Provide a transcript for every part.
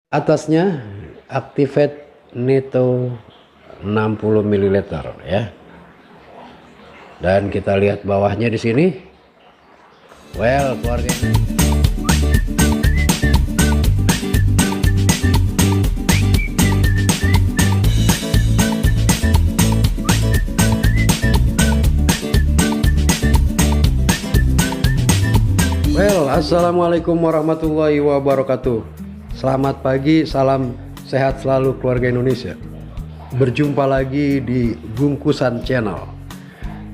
Atasnya Activate Neto 60 ml ya. Dan kita lihat bawahnya di sini. Well, keluarga. Well, assalamualaikum warahmatullahi wabarakatuh. Selamat pagi, salam sehat selalu keluarga Indonesia. Berjumpa lagi di Bungkusan Channel,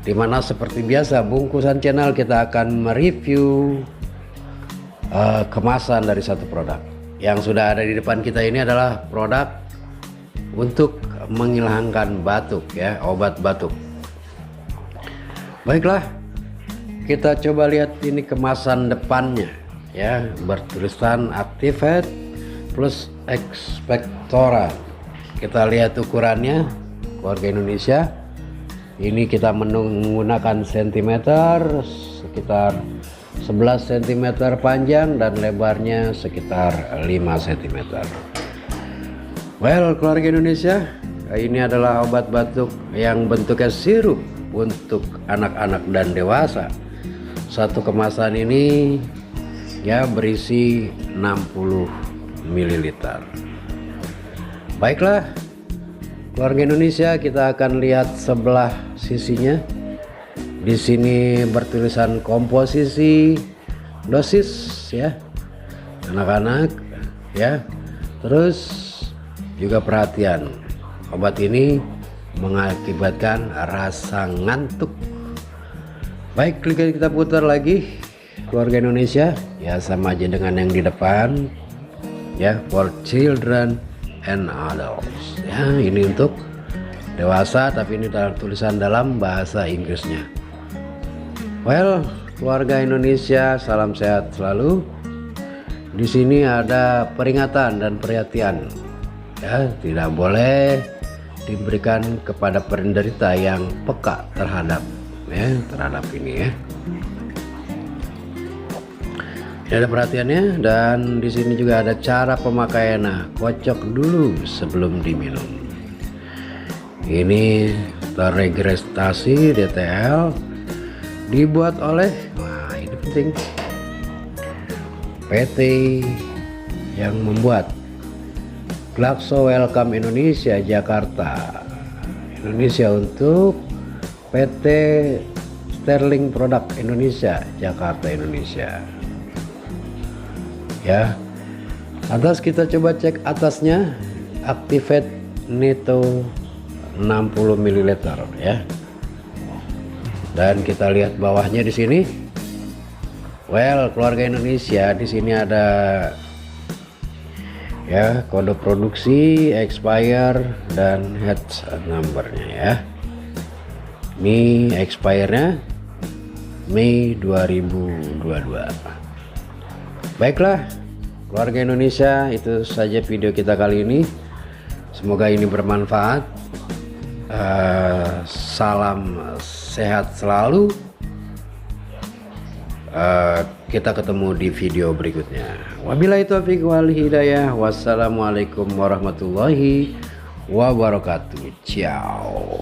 dimana seperti biasa Bungkusan Channel kita akan mereview kemasan dari satu produk. Yang sudah ada di depan kita ini adalah produk untuk menghilangkan batuk ya, obat batuk. Baiklah, kita coba lihat ini kemasan depannya ya, bertulisan Activate plus Expectorant. Kita lihat ukurannya keluarga Indonesia. Ini kita menggunakan sentimeter, sekitar 11 cm panjang dan lebarnya sekitar 5 cm. Well, keluarga Indonesia, ini adalah obat batuk yang bentuknya sirup untuk anak-anak dan dewasa. Satu kemasan ini ya berisi 60 ml. Baiklah keluarga Indonesia, kita akan lihat sebelah sisinya. Di sini bertulisan komposisi, dosis ya anak-anak ya. Terus juga perhatian, obat ini mengakibatkan rasa ngantuk. Baik, kita putar lagi keluarga Indonesia ya, sama aja dengan yang di depan ya, for children and adults ya. Ini untuk dewasa, tapi ini tulisan dalam bahasa Inggrisnya. Well, keluarga Indonesia, salam sehat selalu. Di sini ada peringatan dan perhatian ya, tidak boleh diberikan kepada penderita yang peka terhadap ini ya. Ini ada perhatiannya, dan di sini juga ada cara pemakaiannya. Kocok dulu sebelum diminum. Ini terregistrasi DTL, dibuat oleh, wah ini penting, PT yang membuat Glaxo Wellcome Indonesia Jakarta Indonesia, untuk PT Sterling Product Indonesia Jakarta Indonesia ya. Atas kita coba cek atasnya, Activate Neto 60 ml ya. Dan kita lihat bawahnya di sini. Well, keluarga Indonesia, di sini ada ya kode produksi, expire dan hatch numbernya ya. Ini expire-nya Mei 2022. Baiklah keluarga Indonesia, itu saja video kita kali ini. Semoga ini bermanfaat. Salam sehat selalu. Kita ketemu di video berikutnya. Wabillahi taufiq wal hidayah. Wassalamualaikum warahmatullahi wabarakatuh. Ciao.